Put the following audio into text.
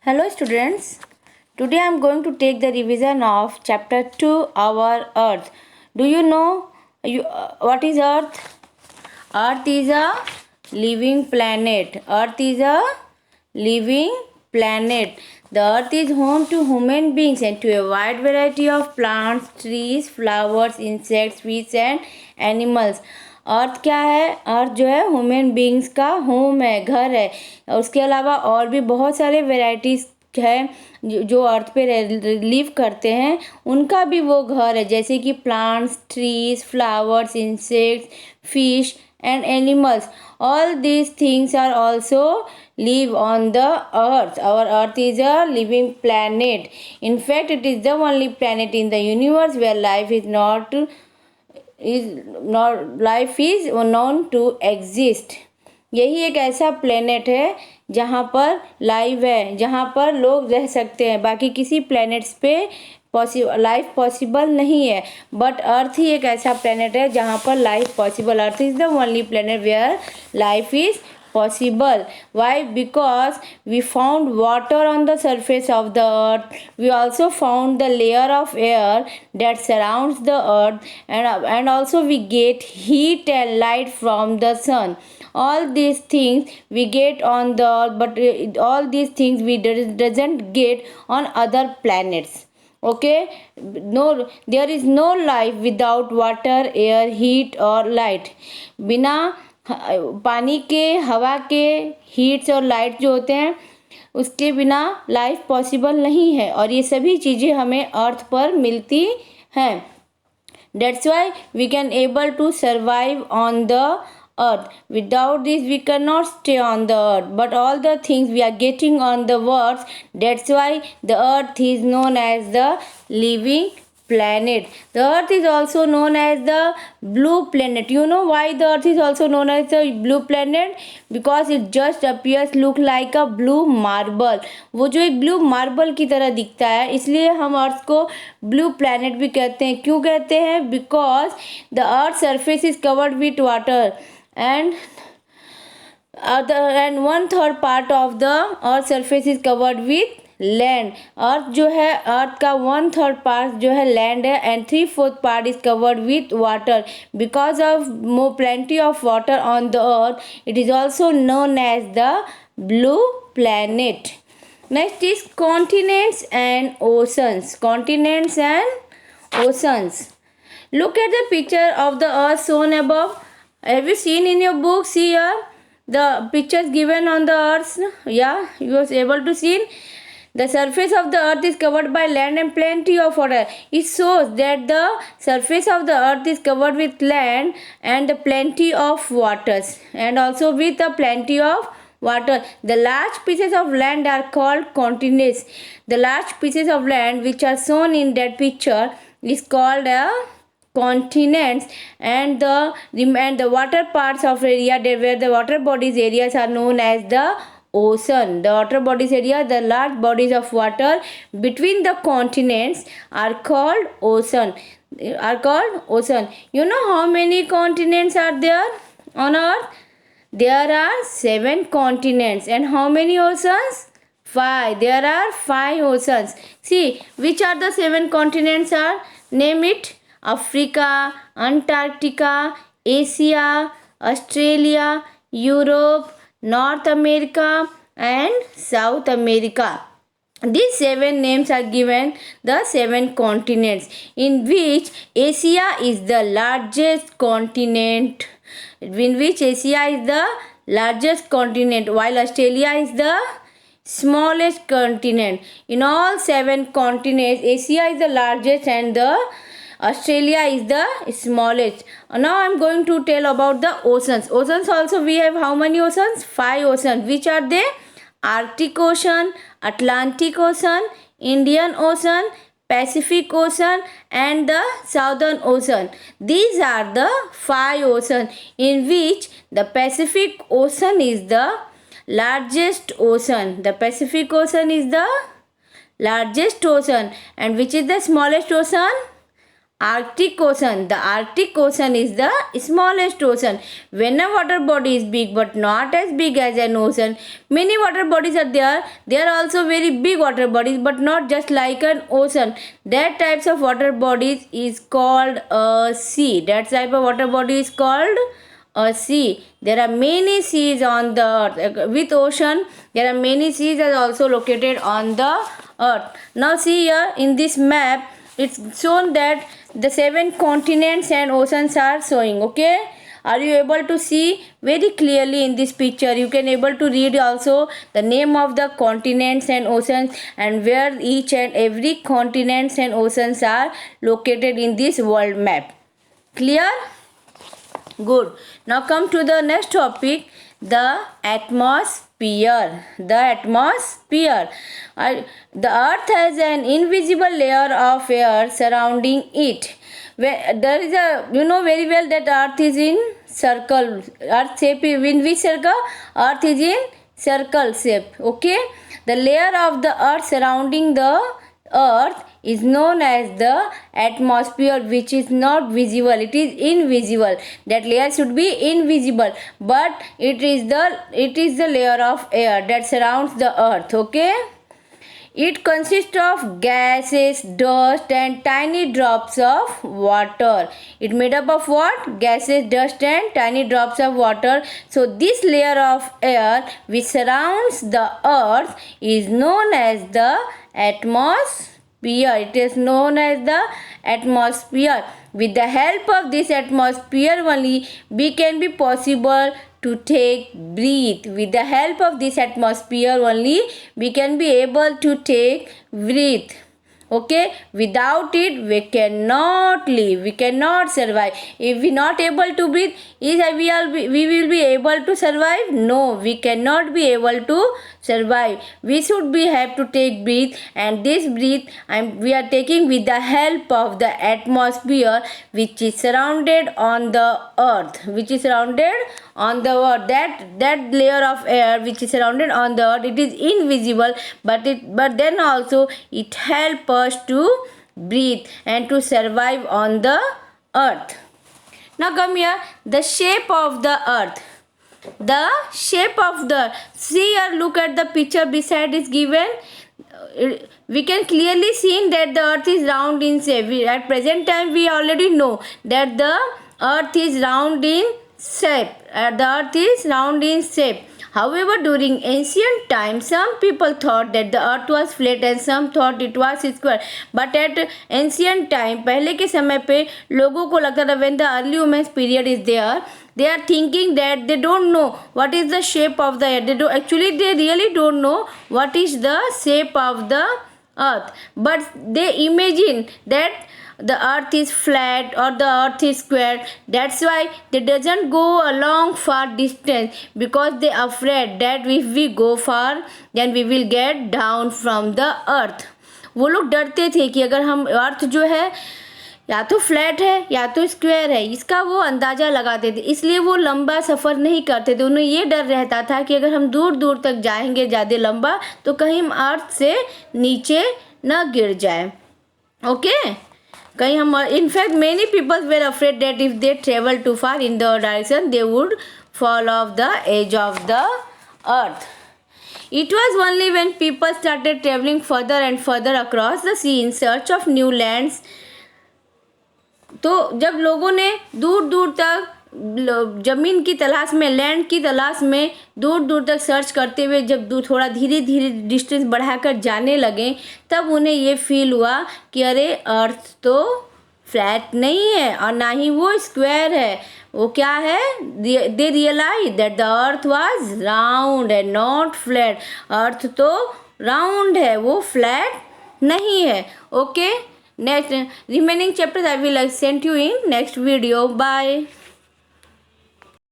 Hello students. Today I am going to take the revision of chapter 2 our earth. Do you know what is earth? Earth is a living planet. Earth is a living planet. The earth is home to human beings and to a wide variety of plants, trees, flowers, insects, fish and animals. अर्थ क्या है? अर्थ जो है human beings का home है, घर है. उसके अलावा और भी बहुत सारे वेराइटीज़ है जो अर्थ पे लिव करते हैं, उनका भी वो घर है, जैसे कि plants, trees, flowers, insects, fish and animals. All these things are also live on the earth. Our earth is a living planet. In fact, it is the only planet in the universe where life is known to exist. यही एक ऐसा planet है जहाँ पर live है, जहाँ पर लोग रह सकते हैं. बाकी किसी प्लेनेट्स पे लाइफ पॉसिबल नहीं है, बट अर्थ ही एक ऐसा प्लेनेट है जहाँ पर life possible. Earth is the only planet where life is possible. Why? Because we found water on the surface of the earth. We also found the layer of air that surrounds the earth, and also we get heat and light from the sun. All these things we get on the earth, but all these things we doesn't get on other planets. Okay, no, there is no life without water, air, heat or light. बिना पानी के, हवा के, heats और light जो होते हैं, उसके बिना लाइफ पॉसिबल नहीं है. और ये सभी चीज़ें हमें अर्थ पर मिलती हैं. That's why we can able to survive on the earth. Without this we cannot stay on the earth, but all the things we are getting on the earth, that's why the earth is known as the living planet. The earth is also known as the blue planet. You know why the earth is also known as the blue planet? Because it just appears look like a blue marble. वो जो एक blue marble की तरह दिखता है, इसलिए हम अर्थ को blue planet भी कहते हैं. क्यों कहते हैं? Because the earth surface is covered with water and 1/3 part of the earth surface is covered with land. Earth जो है, अर्थ का 1/3 पार्ट जो है लैंड है, and 3/4 part is covered with water. Because of more plenty of water on the earth, it is also known as the blue planet. Next is continents and oceans. Continents and oceans. Look at the picture of the earth shown above. Have you seen in your book? See here the pictures given on the earth. Yeah, you was able to see. The surface of the earth is covered by land and plenty of water. It shows that the surface of the earth is covered with land and the plenty of waters, and also with a plenty of water. The large pieces of land are called continents. The large pieces of land which are shown in that picture is called a continents, and the water parts of area where the water bodies areas are known as the ocean. The water bodies area, the large bodies of water between the continents are called ocean. You know how many continents are there on earth? There are 7 continents. And how many oceans? 5. There are 5 oceans. See, which are the 7 continents are? Name it. Africa, Antarctica, Asia, Australia, Europe, North America and South America. These 7 names are given the 7 continents, in which Asia is the largest continent. While Australia is the smallest continent. In all 7 continents, Asia is the largest and the Australia is the smallest. Now I am going to tell about the oceans. Oceans also we have how many oceans? 5 oceans. Which are they? Arctic Ocean, Atlantic Ocean, Indian Ocean, Pacific Ocean and the Southern Ocean. These are the 5 oceans, in which the Pacific Ocean is the largest ocean. The Pacific Ocean is the largest ocean. And which is the smallest ocean? Arctic Ocean. The Arctic Ocean is the smallest ocean. When a water body is big but not as big as an ocean, many water bodies are there. They are also very big water bodies but not just like an ocean. That types of water bodies is called a sea. That type of water body is called a sea. There are many seas on the earth. With ocean, there are many seas are also located on the earth. Now see here in this map, it's shown that the 7 continents and oceans are showing. Okay, are you able to see very clearly in this picture? You can able to read also the name of the continents and oceans and where each and every continents and oceans are located in this world map. Clear? Good. Now come to the next topic, the atmosphere. The atmosphere. The earth has an invisible layer of air surrounding it. There is a, you know very well that earth is in circle. Earth shape in which circle? Earth is in circle shape. Okay. The layer of the earth surrounding the earth is known as the atmosphere, which is not visible. It is invisible. That layer should be invisible, but it is the layer of air that surrounds the earth. Okay. It consists of gases, dust and tiny drops of water. It made up of what? Gases, dust and tiny drops of water. So this layer of air which surrounds the earth is known as the atmosphere. It is known as the atmosphere. With the help of this atmosphere only we can be possible to take breathe. With the help of this atmosphere only we can be able to take breathe. Okay, without it we cannot live, we cannot survive. If we not able to breathe, we will be able to survive? No, we cannot be able to survive. We should be have to take breathe, and this breathe we are taking with the help of the atmosphere which is surrounded on the earth, which is surrounded on the earth. That layer of air which is surrounded on the earth, it is invisible, but then also it helps us to breathe and to survive on the earth. Now come here, the shape of the earth. The shape of the, see here, look at the picture beside is given. We can clearly see that the earth is round in shape. At present time we already know that the earth is round in shape. The earth is round in shape. However, during ancient times, some people thought that the earth was flat and some thought it was square. But at ancient time, पहले के समय पे लोगों को लगता था when the early women's period is there, they are thinking that they don't know what is the shape of the earth. They really don't know what is the shape of the earth. But they imagine that the earth is flat or the earth is square. That's why they doesn't go a long far distance, because they are afraid that if we go far then we will get down from the earth. वो लोग डरते थे कि अगर हम अर्थ जो है या तो फ्लैट है या तो स्क्वायर है, इसका वो अंदाज़ा लगाते थे, इसलिए वो लंबा सफ़र नहीं करते थे. उन्हें ये डर रहता था कि अगर हम दूर दूर तक जाएंगे ज़्यादा लंबा तो कहीं हम अर्थ से नीचे न गिर जाए. ओके, कहीं हम, in fact many peoples were afraid that if they travel too far in the direction they would fall off the edge of the earth. It was only when people started traveling further and further across the sea in search of new lands, तो जब लोगों ने दूर दूर तक ज़मीन की तलाश में, लैंड की तलाश में दूर दूर तक सर्च करते हुए जब थोड़ा धीरे धीरे डिस्टेंस बढ़ाकर जाने लगे, तब उन्हें ये फील हुआ कि अरे अर्थ तो फ्लैट नहीं है और ना ही वो स्क्वायर है, वो क्या है. They realize that the earth was round and not flat. Earth तो राउंड है, वो फ्लैट नहीं है. Okay, next remaining chapters I will send you in next video. Bye.